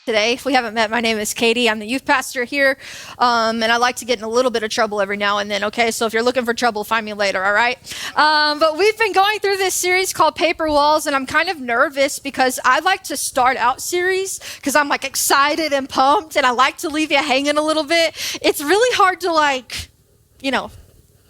Today. If we haven't met, my name is Katie. I'm the youth pastor here, and I like to get in a little bit of trouble every now and then, okay? So if you're looking for trouble, find me later, all right? But we've been going through this series called Paper Walls, and I'm kind of nervous because I like to start out series because I'm like excited and pumped, and I like to leave you hanging a little bit. It's really hard to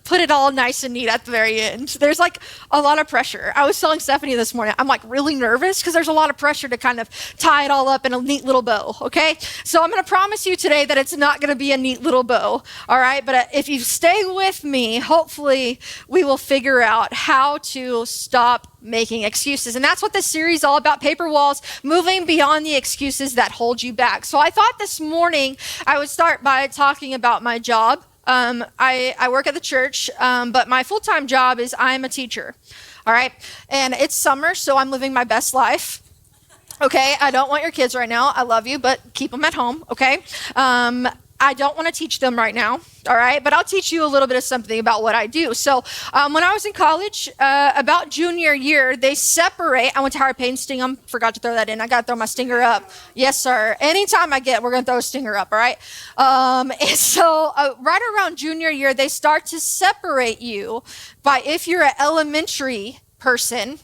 put it all nice and neat at the very end. There's like a lot of pressure. I was telling Stephanie this morning, I'm like really nervous because there's a lot of pressure to kind of tie it all up in a neat little bow, okay? So I'm going to promise you today that it's not going to be a neat little bow, all right? But if you stay with me, hopefully we will figure out how to stop making excuses. And that's what this series is all about, Paper Walls, moving beyond the excuses that hold you back. So I thought this morning I would start by talking about my job. I work at the church, but my full-time job is I'm a teacher, all right? And it's summer, so I'm living my best life, okay? I don't want your kids right now. I love you, but keep them at home, okay? I don't want to teach them right now, all right? But I'll teach you a little bit of something about what I do. So when I was in college, about junior year, they separate. I went to Howard Payne Stingham. Forgot to throw that in. I got to throw my stinger up. Yes, sir. Anytime we're going to throw a stinger up, all right? And so right around junior year, they start to separate you by if you're an elementary person,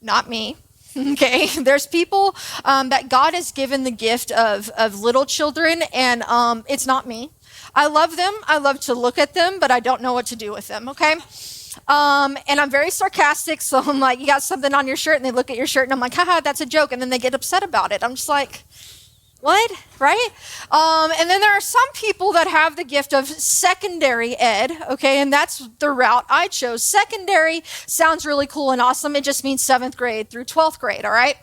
not me. Okay, there's people that God has given the gift of little children, and it's not me. I love them. I love to look at them, but I don't know what to do with them, okay? And I'm very sarcastic, so I'm like, you got something on your shirt, and they look at your shirt, and I'm like, haha, that's a joke, and then they get upset about it. I'm just like, what, right? And then there are some people that have the gift of secondary ed, okay, and that's the route I chose. Secondary sounds really cool and awesome. It just means 7th grade through 12th grade, all right?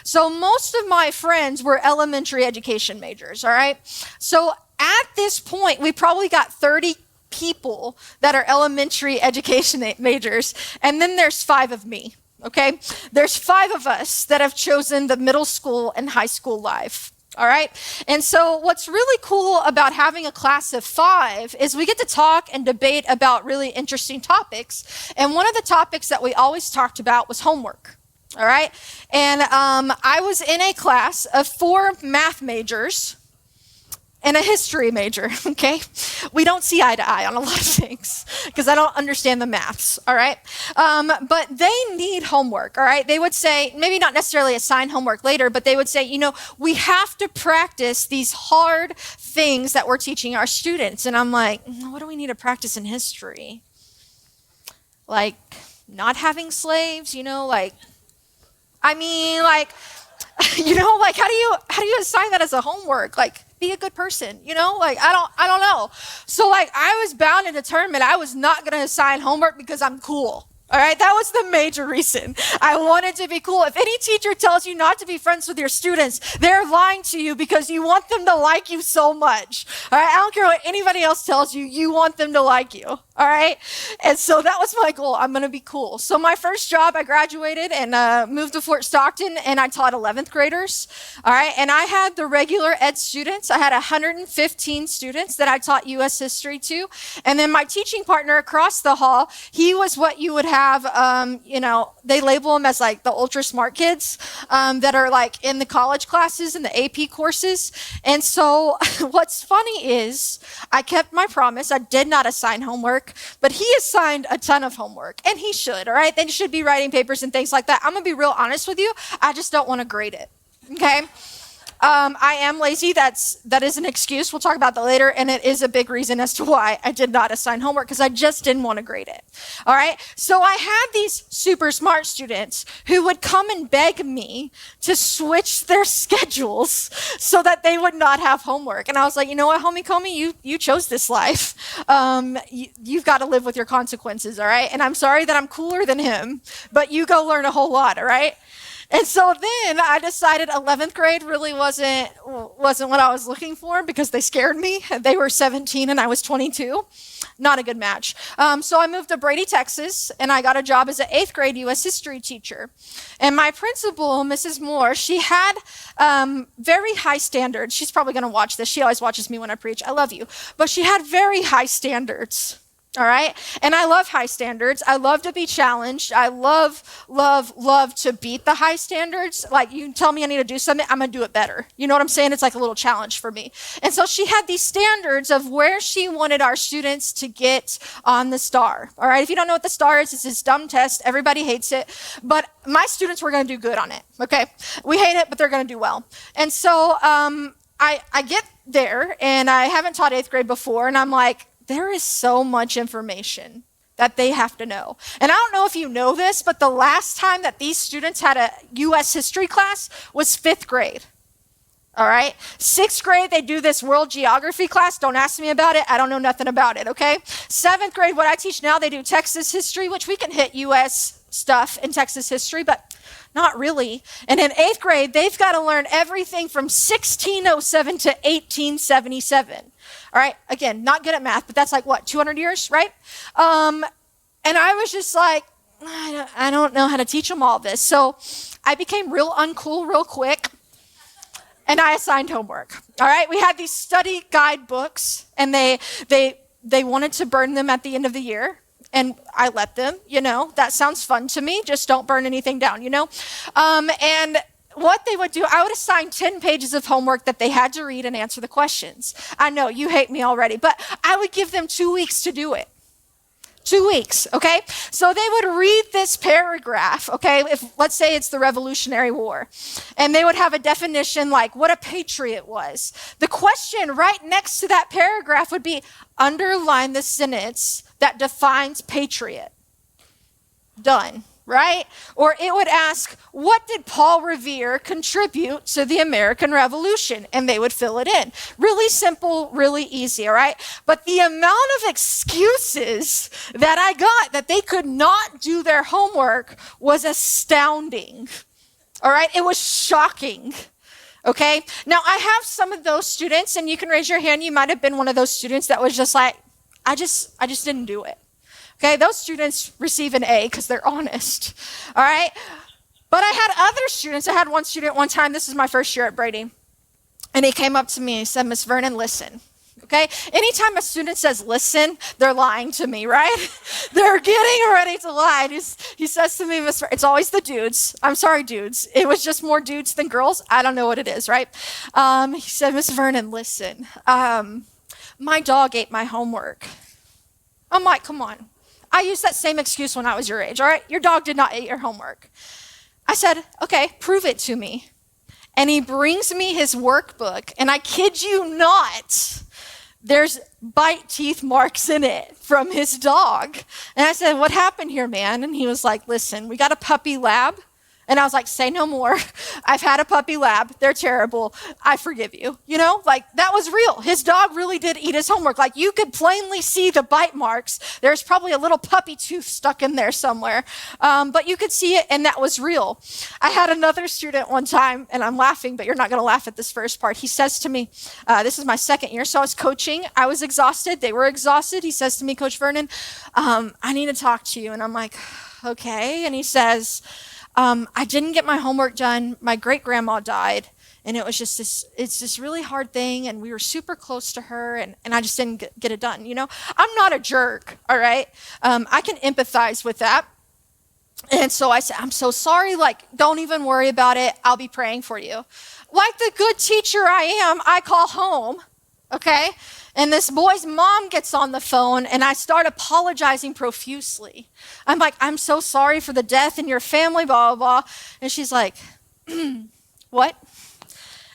So most of my friends were elementary education majors, all right? So at this point, we probably got 30 people that are elementary education majors, and then there's 5 of me, okay? There's 5 of us that have chosen the middle school and high school life. All right. And so what's really cool about having a class of 5 is we get to talk and debate about really interesting topics. And one of the topics that we always talked about was homework. All right. And I was in a class of 4 math majors and a history major, okay? We don't see eye to eye on a lot of things because I don't understand the maths, all right? But they need homework, all right? They would say, maybe not necessarily assign homework later, but they would say, we have to practice these hard things that we're teaching our students. And I'm like, what do we need to practice in history? Like not having slaves, how do you assign that as a homework? Like, be a good person, I don't know. So I was bound and determined I was not going to assign homework because I'm cool. All right, that was the major reason. I wanted to be cool. If any teacher tells you not to be friends with your students, they're lying to you because you want them to like you so much. All right, I don't care what anybody else tells you, you want them to like you. All right, and so that was my goal. I'm going to be cool. So my first job, I graduated and moved to Fort Stockton, and I taught 11th graders. All right, and I had the regular ed students. I had 115 students that I taught U.S. history to, and then my teaching partner across the hall, he was what you would have, they label them as like the ultra smart kids that are like in the college classes and the AP courses. And so what's funny is I kept my promise. I did not assign homework, but he assigned a ton of homework, and he should, all right? They should be writing papers and things like that. I'm going to be real honest with you. I just don't want to grade it, okay? I am lazy. That is an excuse. We'll talk about that later. And it is a big reason as to why I did not assign homework, because I just didn't want to grade it. All right. So I had these super smart students who would come and beg me to switch their schedules so that they would not have homework. And I was like, you know what, homie, Comey, you chose this life. You've got to live with your consequences. All right. And I'm sorry that I'm cooler than him, but you go learn a whole lot. All right. And so then I decided 11th grade really wasn't what I was looking for because they scared me. They were 17 and I was 22. Not a good match. So I moved to Brady, Texas, and I got a job as an 8th grade U.S. history teacher. And my principal, Mrs. Moore, she had very high standards. She's probably going to watch this. She always watches me when I preach. I love you. But she had very high standards. All right. And I love high standards. I love to be challenged. I love, love, love to beat the high standards. Like you tell me I need to do something, I'm going to do it better. You know what I'm saying? It's like a little challenge for me. And so she had these standards of where she wanted our students to get on the STAR. All right. If you don't know what the STAR is, it's this dumb test. Everybody hates it. But my students were going to do good on it. Okay. We hate it, but they're going to do well. And so I get there and I haven't taught 8th grade before. And I'm like, there is so much information that they have to know. And I don't know if you know this, but the last time that these students had a U.S. history class was 5th grade. All right? 6th grade, they do this world geography class. Don't ask me about it. I don't know nothing about it, okay? 7th grade, what I teach now, they do Texas history, which we can hit U.S. stuff in Texas history, but not really. And in 8th grade, they've got to learn everything from 1607 to 1877. All right, again, not good at math, but that's like what, 200 years, right? And I was just like, I don't know how to teach them all this. So I became real uncool real quick, and I assigned homework. All right, we had these study guide books, and they wanted to burn them at the end of the year. And I let them, that sounds fun to me. Just don't burn anything down, And what they would do, I would assign 10 pages of homework that they had to read and answer the questions. I know, you hate me already, but I would give them 2 weeks to do it. 2 weeks, okay? So they would read this paragraph, okay? Let's say it's the Revolutionary War, and they would have a definition like what a patriot was. The question right next to that paragraph would be, underline the sentence that defines patriot. Done. Right? Or it would ask, what did Paul Revere contribute to the American Revolution? And they would fill it in. Really simple, really easy, all right? But the amount of excuses that I got that they could not do their homework was astounding. All right? It was shocking. Okay? Now, I have some of those students, and you can raise your hand. You might have been one of those students that was just like, I just didn't do it. Okay, those students receive an A because they're honest, all right? But I had other students. I had one student one time, this is my first year at Brady, and he came up to me and said, Miss Vernon, listen, okay? Anytime a student says listen, they're lying to me, right? They're getting ready to lie. He says to me, Miss Vernon, it's always the dudes. I'm sorry, dudes. It was just more dudes than girls. I don't know what it is, right? He said, Miss Vernon, listen, my dog ate my homework. I'm like, come on. I used that same excuse when I was your age, all right? Your dog did not eat your homework. I said, okay, prove it to me. And he brings me his workbook, and I kid you not, there's bite teeth marks in it from his dog. And I said, what happened here, man? And he was like, listen, we got a puppy lab. And I was like, say no more. I've had a puppy lab. They're terrible. I forgive you. Like that was real. His dog really did eat his homework. Like you could plainly see the bite marks. There's probably a little puppy tooth stuck in there somewhere. But you could see it, and that was real. I had another student one time, and I'm laughing, but you're not going to laugh at this first part. He says to me, this is my second year, so I was coaching. I was exhausted. They were exhausted. He says to me, Coach Vernon, I need to talk to you. And I'm like, okay. And he says, I didn't get my homework done. My great-grandma died, and it was just this really hard thing, and we were super close to her, and I just didn't get it done, I'm not a jerk, all right? I can empathize with that. And so I said, I'm so sorry, like, don't even worry about it. I'll be praying for you. Like the good teacher I am, I call home, okay? And this boy's mom gets on the phone, and I start apologizing profusely. I'm like, I'm so sorry for the death in your family, blah, blah, blah. And she's like, what?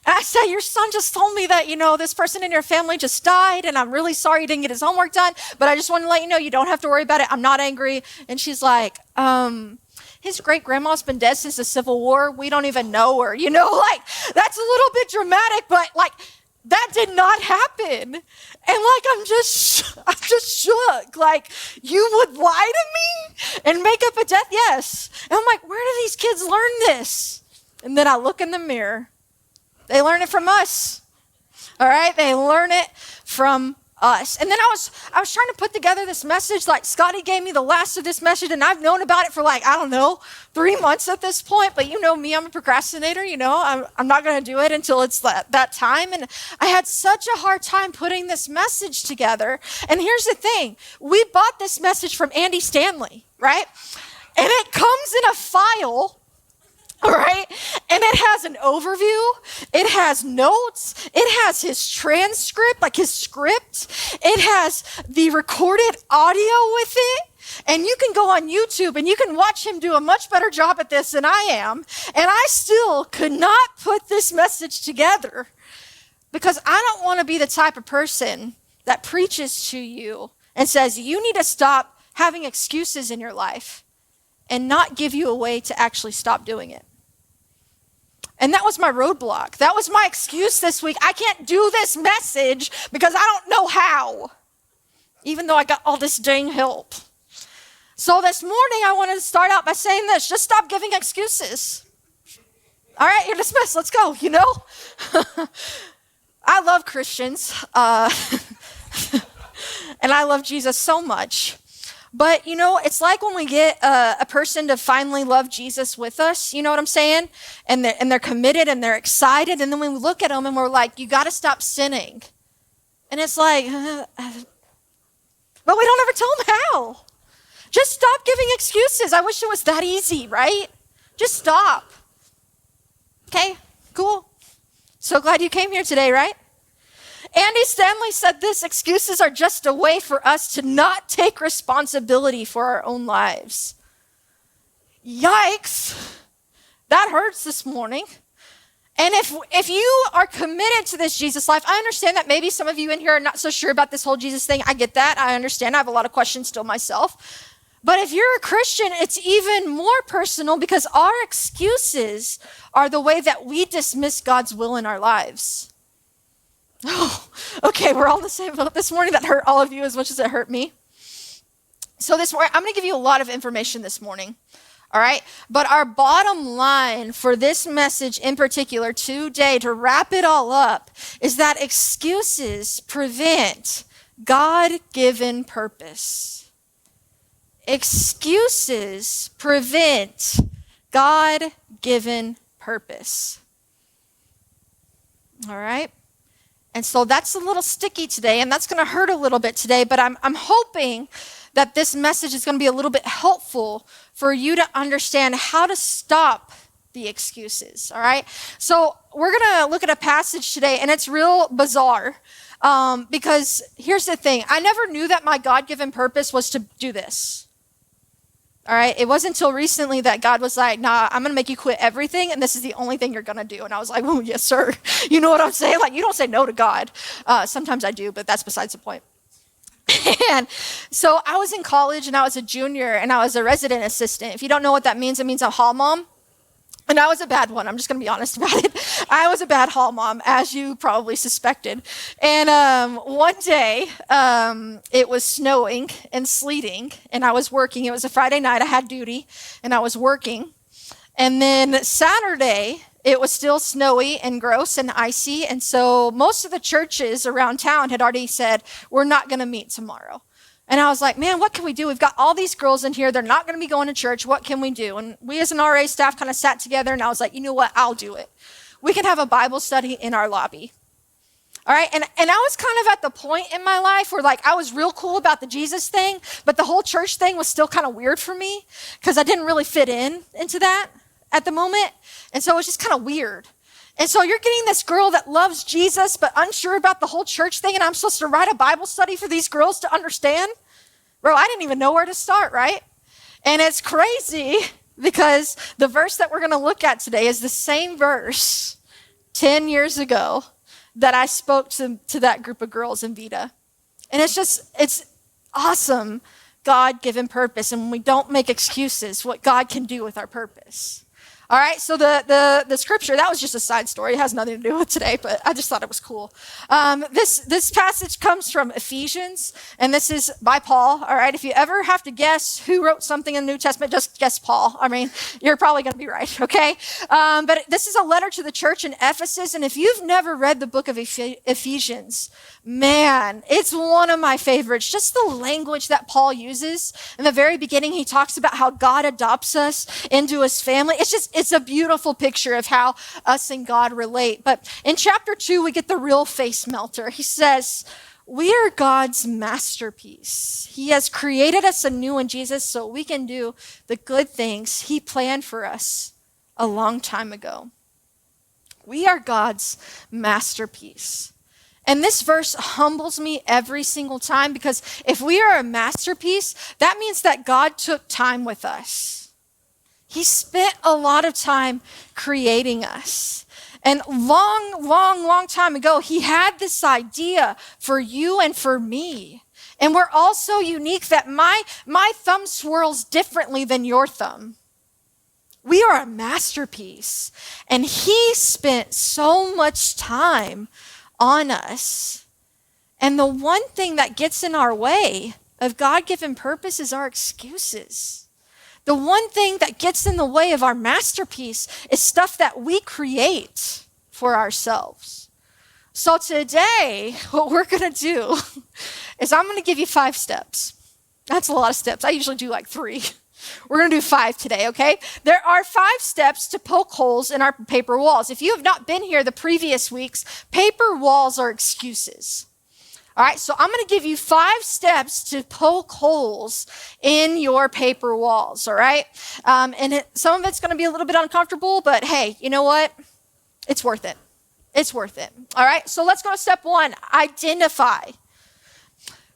And I said, your son just told me that, this person in your family just died, and I'm really sorry he didn't get his homework done, but I just want to let you know you don't have to worry about it. I'm not angry. And she's like, his great-grandma's been dead since the Civil War. We don't even know her, like, that's a little bit dramatic, but like, that did not happen. And like, I'm just shook. Like, you would lie to me and make up a death? Yes. And I'm like, where do these kids learn this? And then I look in the mirror. They learn it from us. All right? They learn it from us. And then I was trying to put together this message. Like Scotty gave me the last of this message, and I've known about it for like, I don't know, 3 months at this point. But you know me, I'm a procrastinator. I'm not going to do it until it's that time. And I had such a hard time putting this message together. And here's the thing: we bought this message from Andy Stanley, right? And it comes in a file. All right. And it has an overview. It has notes. It has his transcript, like his script. It has the recorded audio with it. And you can go on YouTube and you can watch him do a much better job at this than I am. And I still could not put this message together because I don't want to be the type of person that preaches to you and says, you need to stop having excuses in your life, and not give you a way to actually stop doing it. And that was my roadblock. That was my excuse this week. I can't do this message because I don't know how, even though I got all this dang help. So this morning, I wanted to start out by saying this: just stop giving excuses. All right, you're dismissed. Let's go, I love Christians, and I love Jesus so much. But, it's like when we get a person to finally love Jesus with us, you know what I'm saying? And they're committed and they're excited. And then we look at them and we're like, you got to stop sinning. And it's like, but we don't ever tell them how. Just stop giving excuses. I wish it was that easy, right? Just stop. Okay, cool. So glad you came here today, right? Andy Stanley said this: excuses are just a way for us to not take responsibility for our own lives. Yikes. That hurts this morning. And if you are committed to this Jesus life, I understand that maybe some of you in here are not so sure about this whole Jesus thing. I get that. I understand. I have a lot of questions still myself. But if you're a Christian, it's even more personal because our excuses are the way that we dismiss God's will in our lives. Oh, okay, we're all in the same boat this morning. That hurt all of you as much as it hurt me. So this morning, I'm going to give you a lot of information this morning, all right? But our bottom line for this message in particular today, to wrap it all up, is that excuses prevent God-given purpose. Excuses prevent God-given purpose. All right? And so that's a little sticky today, and that's going to hurt a little bit today, but I'm hoping that this message is going to be a little bit helpful for you to understand how to stop the excuses, all right? So we're going to look at a passage today, and it's real bizarre because here's the thing. I never knew that my God-given purpose was to do this. All right, it wasn't until recently that God was like, nah, I'm going to make you quit everything, and this is the only thing you're going to do. And I was like, oh, yes, sir. You know what I'm saying? Like, you don't say no to God. Sometimes I do, but that's besides the point. And so I was in college, and I was a junior, and I was a resident assistant. If you don't know what that means, it means a hall mom. And I was a bad one. I'm just going to be honest about it. I was a bad hall mom, as you probably suspected. And one day, it was snowing and sleeting, and I was working. It was a Friday night. I had duty, and I was working. And then Saturday, it was still snowy and gross and icy. And so most of the churches around town had already said, we're not going to meet tomorrow. And I was like, man, what can we do? We've got all these girls in here. They're not going to be going to church. What can we do? And we as an RA staff kind of sat together, and I was like, you know what? I'll do it. We can have a Bible study in our lobby. All right? And I was kind of at the point in my life where, like, I was real cool about the Jesus thing, but the whole church thing was still kind of weird for me because I didn't really fit into that at the moment. And so it was just kind of weird. And so you're getting this girl that loves Jesus but unsure about the whole church thing, and I'm supposed to write a Bible study for these girls to understand? Bro, I didn't even know where to start, right? And it's crazy because the verse that we're going to look at today is the same verse 10 years ago that I spoke to that group of girls in Vita. And it's awesome God-given purpose, and when we don't make excuses, what God can do with our purpose. All right, so the scripture, that was just a side story. It has nothing to do with today, but I just thought it was cool. This passage comes from Ephesians, and this is by Paul. All right, if you ever have to guess who wrote something in the New Testament, just guess Paul. I mean, you're probably going to be right, okay? But this is a letter to the church in Ephesus, and if you've never read the book of Ephesians, Man, it's one of my favorites. Just the language that Paul uses. In the very beginning, he talks about how God adopts us into his family. It's a beautiful picture of how us and God relate. But in chapter 2, we get the real face melter. He says, we are God's masterpiece. He has created us anew in Jesus so we can do the good things he planned for us a long time ago. We are God's masterpiece. And this verse humbles me every single time, because if we are a masterpiece, that means that God took time with us. He spent a lot of time creating us. And long time ago, he had this idea for you and for me. And we're all so unique that my thumb swirls differently than your thumb. We are a masterpiece. And he spent so much time on us. And the one thing that gets in our way of God-given purpose is our excuses. The one thing that gets in the way of our masterpiece is stuff that we create for ourselves. So today, what we're going to do is I'm going to give you 5 steps. That's a lot of steps. I usually do like 3. We're going to do 5 today, okay? There are 5 steps to poke holes in our paper walls. If you have not been here the previous weeks, paper walls are excuses. All right, so I'm going to give you 5 steps to poke holes in your paper walls, all right? Some of it's going to be a little bit uncomfortable, but hey, you know what? It's worth it. It's worth it. All right, so let's go to step 1, identify.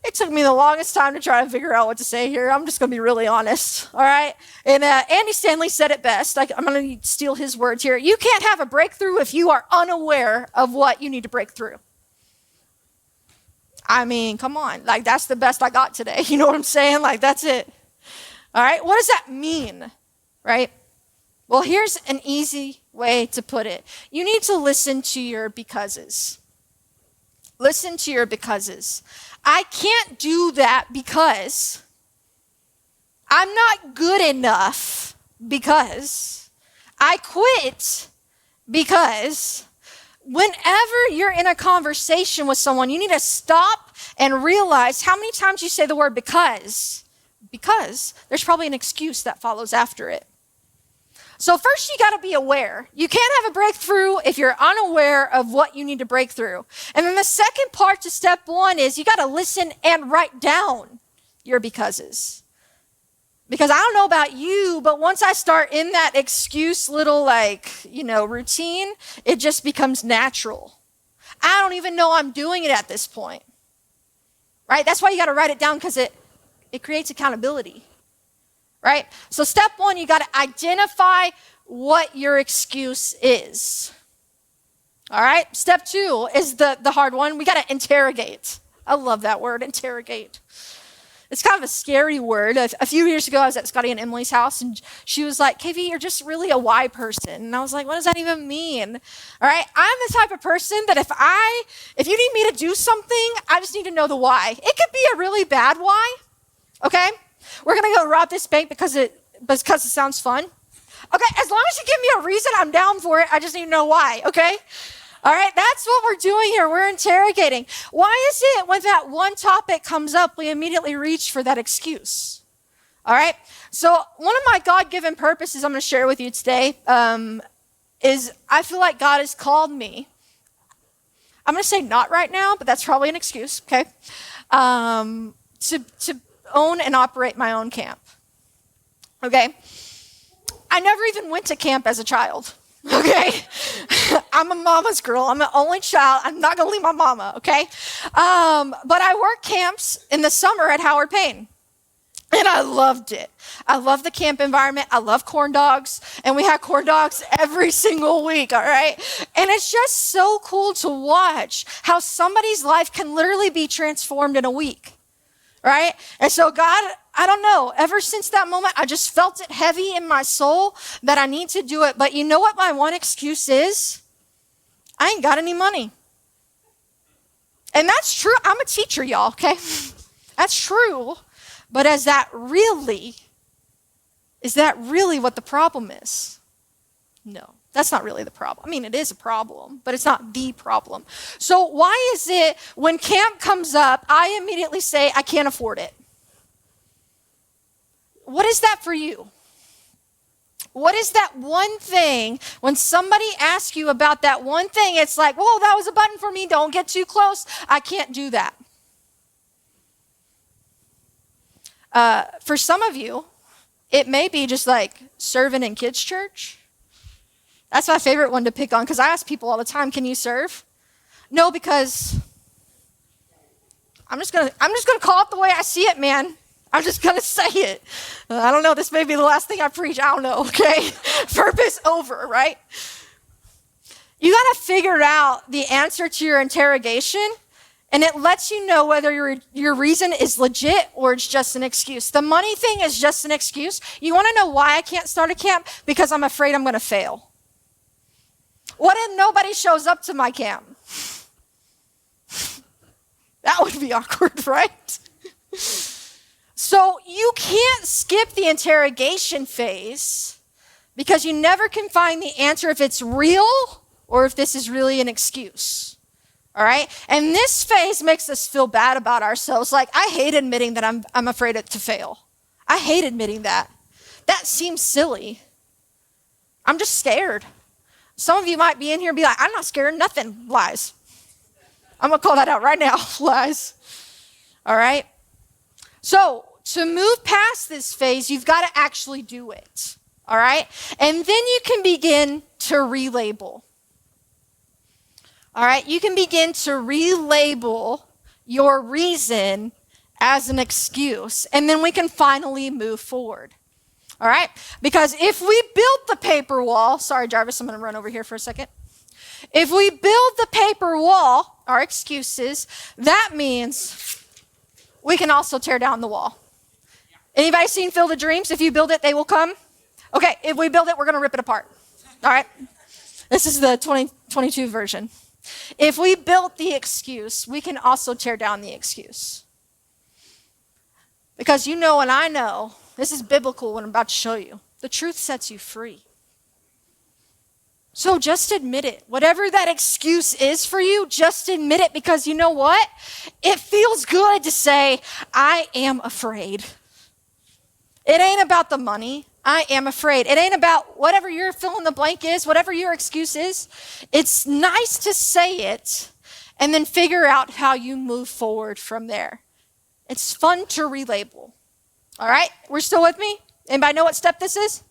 It took me the longest time to try to figure out what to say here. I'm just going to be really honest, all right? And Andy Stanley said it best. I'm going to steal his words here. You can't have a breakthrough if you are unaware of what you need to break through. I mean, come on. Like, that's the best I got today. You know what I'm saying? Like, that's it. All right? What does that mean, right? Well, here's an easy way to put it. You need to listen to your becauses. Listen to your becauses. I can't do that because I'm not good enough, because I quit, because whenever you're in a conversation with someone, you need to stop and realize how many times you say the word because there's probably an excuse that follows after it. So first, you got to be aware. You can't have a breakthrough if you're unaware of what you need to break through. And then the second part to step 1 is you got to listen and write down your becauses. Because I don't know about you, but once I start in that excuse little routine, it just becomes natural. I don't even know I'm doing it at this point. Right? That's why you got to write it down, because it creates accountability. Right? So step 1, you got to identify what your excuse is. All right? Step 2 is the hard one. We got to interrogate. I love that word, interrogate. It's kind of a scary word. A few years ago, I was at Scotty and Emily's house, and she was like, KV, you're just really a why person. And I was like, what does that even mean? All right? I'm the type of person that if you need me to do something, I just need to know the why. It could be a really bad why, okay? We're going to go rob this bank because it sounds fun. Okay, as long as you give me a reason, I'm down for it. I just need to know why, okay? All right, that's what we're doing here. We're interrogating. Why is it when that one topic comes up, we immediately reach for that excuse? All right, so one of my God-given purposes I'm going to share with you today is I feel like God has called me. I'm going to say not right now, but that's probably an excuse, okay? To own and operate my own camp, okay? I never even went to camp as a child, okay? I'm a mama's girl. I'm an only child. I'm not gonna leave my mama, okay? But I worked camps in the summer at Howard Payne, and I loved it. I love the camp environment. I love corn dogs, and we had corn dogs every single week, all right? And it's just so cool to watch how somebody's life can literally be transformed in a week. Right? And so God, I don't know, ever since that moment, I just felt it heavy in my soul that I need to do it. But you know what my one excuse is? I ain't got any money. And that's true. I'm a teacher, y'all, okay? That's true. But is that really what the problem is? No, that's not really the problem. I mean, it is a problem, but it's not the problem. So why is it when camp comes up, I immediately say, I can't afford it? What is that for you? What is that one thing when somebody asks you about that one thing, it's like, whoa, that was a button for me. Don't get too close. I can't do that. For some of you, it may be just like serving in kids' church. That's my favorite one to pick on because I ask people all the time, can you serve? No, because I'm just gonna call it the way I see it, man. I'm just going to say it. I don't know. This may be the last thing I preach. I don't know, okay? Purpose over, right? You got to figure out the answer to your interrogation, and it lets you know whether your reason is legit or it's just an excuse. The money thing is just an excuse. You want to know why I can't start a camp? Because I'm afraid I'm going to fail. What if nobody shows up to my camp? That would be awkward, right? So you can't skip the interrogation phase because you never can find the answer if it's real or if this is really an excuse. All right? And this phase makes us feel bad about ourselves. Like, I hate admitting that I'm afraid to fail. I hate admitting that. That seems silly. I'm just scared. Some of you might be in here and be like, I'm not scared of nothing. Lies. I'm going to call that out right now. Lies. All right? So, to move past this phase, you've got to actually do it, all right? And then you can begin to relabel, all right? You can begin to relabel your reason as an excuse, and then we can finally move forward, all right? Because if we build the paper wall, sorry, Jarvis, I'm going to run over here for a second. If we build the paper wall, our excuses, that means we can also tear down the wall. Anybody seen Field of Dreams? If you build it, they will come. Okay, if we build it, we're going to rip it apart. All right? This is the 2022 version. If we build the excuse, we can also tear down the excuse. Because you know and I know, this is biblical what I'm about to show you. The truth sets you free. So just admit it. Whatever that excuse is for you, just admit it because you know what? It feels good to say, I am afraid. It ain't about the money. I am afraid. It ain't about whatever your fill in the blank is, whatever your excuse is. It's nice to say it and then figure out how you move forward from there. It's fun to relabel. All right? We're still with me? Anybody know what step this is?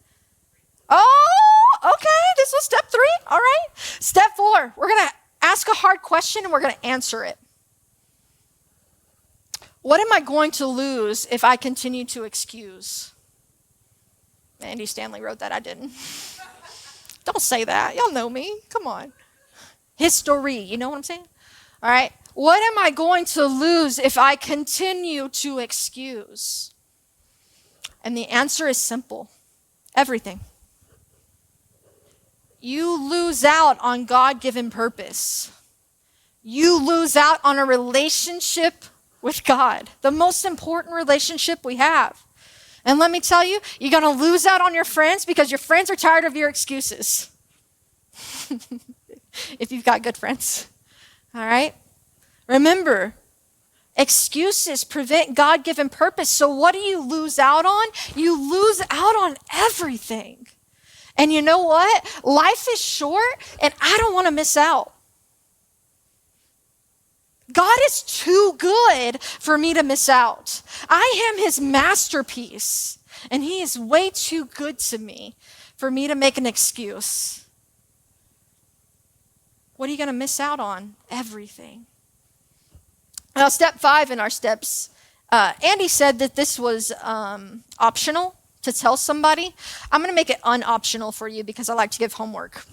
Oh, okay. This was step 3. All right. Step 4. We're going to ask a hard question and we're going to answer it. What am I going to lose if I continue to excuse? Andy Stanley wrote that. I didn't. Don't say that. Y'all know me. Come on. History. You know what I'm saying? All right. What am I going to lose if I continue to excuse? And the answer is simple. Everything. You lose out on God-given purpose. You lose out on a relationship with God, the most important relationship we have. And let me tell you, you're going to lose out on your friends because your friends are tired of your excuses. If you've got good friends. All right? Remember, excuses prevent God-given purpose. So what do you lose out on? You lose out on everything. And you know what? Life is short, and I don't want to miss out. God is too good for me to miss out. I am his masterpiece, and he is way too good to me for me to make an excuse. What are you going to miss out on? Everything. Now, step 5 in our steps, Andy said that this was optional to tell somebody. I'm going to make it unoptional for you because I like to give homework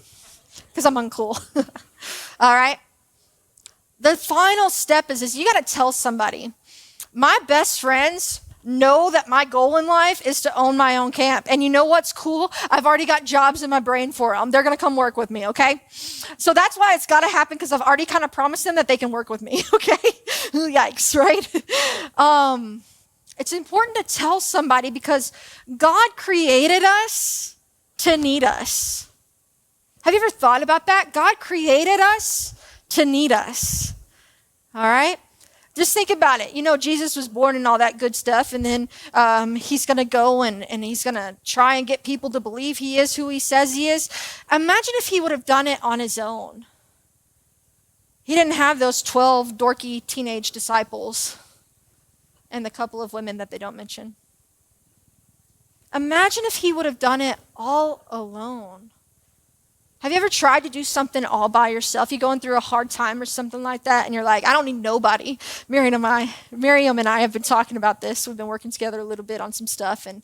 because I'm uncool. All right? The final step is you got to tell somebody. My best friends know that my goal in life is to own my own camp. And you know what's cool? I've already got jobs in my brain for them. They're going to come work with me, okay? So that's why it's got to happen because I've already kind of promised them that they can work with me, okay? Yikes, right? It's important to tell somebody because God created us to need us. Have you ever thought about that? God created us to need us. All right? Just think about it. You know, Jesus was born and all that good stuff, and then he's going to go and he's going to try and get people to believe he is who he says he is. Imagine if he would have done it on his own. He didn't have those 12 dorky teenage disciples and the couple of women that they don't mention. Imagine if he would have done it all alone. Have you ever tried to do something all by yourself? You're going through a hard time or something like that, and you're like, I don't need nobody. Miriam and I have been talking about this. We've been working together a little bit on some stuff, and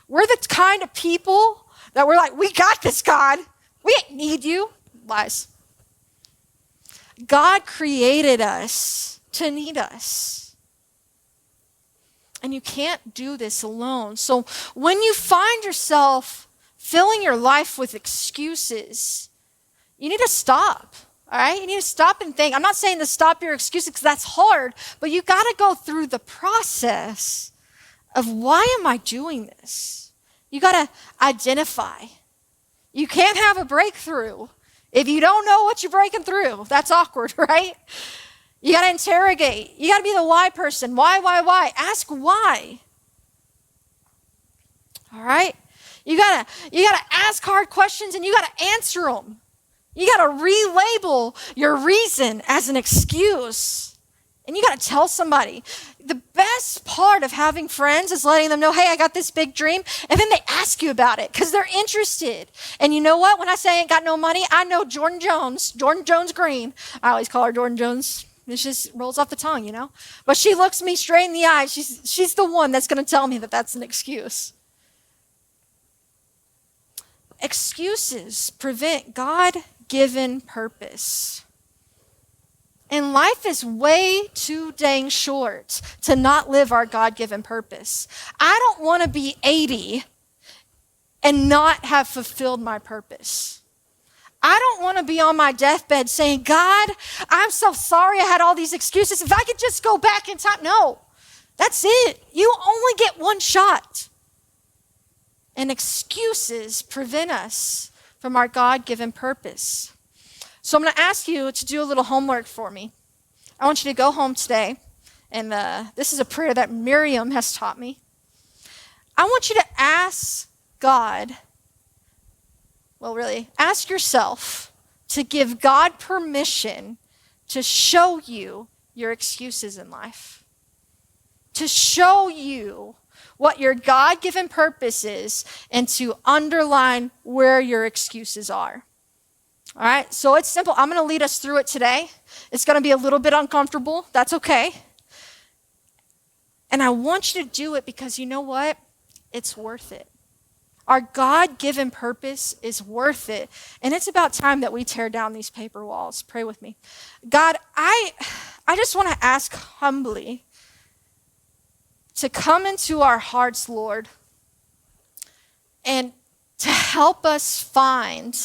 we're the kind of people that we're like, we got this, God. We ain't need you. Lies. God created us to need us. And you can't do this alone. So when you find yourself filling your life with excuses, you need to stop, all right? You need to stop and think. I'm not saying to stop your excuses because that's hard, but you got to go through the process of why am I doing this? You got to identify. You can't have a breakthrough if you don't know what you're breaking through. That's awkward, right? You got to interrogate. You got to be the why person. Why? Ask why. All right? You got to ask hard questions and you got to answer them. You got to relabel your reason as an excuse. And you got to tell somebody. The best part of having friends is letting them know, hey, I got this big dream. And then they ask you about it because they're interested. And you know what? When I say I ain't got no money, I know Jordan Jones Green. I always call her Jordan Jones. It just rolls off the tongue, you know? But she looks me straight in the eye. She's the one that's going to tell me that that's an excuse. Excuses prevent God-given purpose. And life is way too dang short to not live our God-given purpose. I don't want to be 80 and not have fulfilled my purpose. I don't want to be on my deathbed saying, God, I'm so sorry I had all these excuses. If I could just go back in time. No, that's it. You only get one shot. And excuses prevent us from our God-given purpose. So I'm going to ask you to do a little homework for me. I want you to go home today, and this is a prayer that Miriam has taught me. I want you to ask God, ask yourself to give God permission to show you your excuses in life, to show you what your God-given purpose is, and to underline where your excuses are. All right, so it's simple. I'm going to lead us through it today. It's going to be a little bit uncomfortable. That's okay. And I want you to do it because you know what? It's worth it. Our God-given purpose is worth it. And it's about time that we tear down these paper walls. Pray with me. God, I just want to ask humbly to come into our hearts, Lord, and to help us find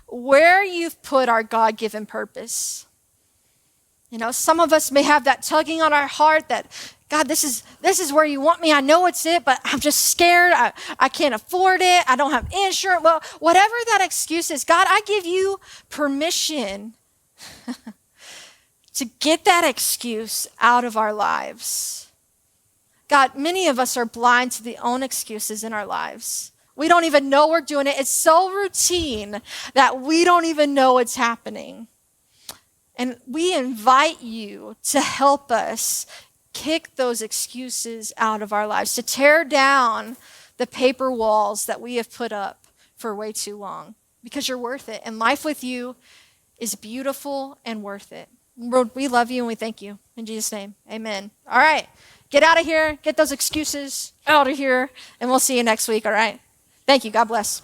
where you've put our God-given purpose. You know, some of us may have that tugging on our heart that, God, this is where you want me. I know it's it, but I'm just scared. I can't afford it. I don't have insurance. Well, whatever that excuse is, God, I give you permission to get that excuse out of our lives. God, many of us are blind to the own excuses in our lives. We don't even know we're doing it. It's so routine that we don't even know it's happening. And we invite you to help us kick those excuses out of our lives, to tear down the paper walls that we have put up for way too long, because you're worth it. And life with you is beautiful and worth it. Lord, we love you and we thank you. In Jesus' name, amen. All right, get out of here. Get those excuses out of here, and we'll see you next week, all right? Thank you. God bless.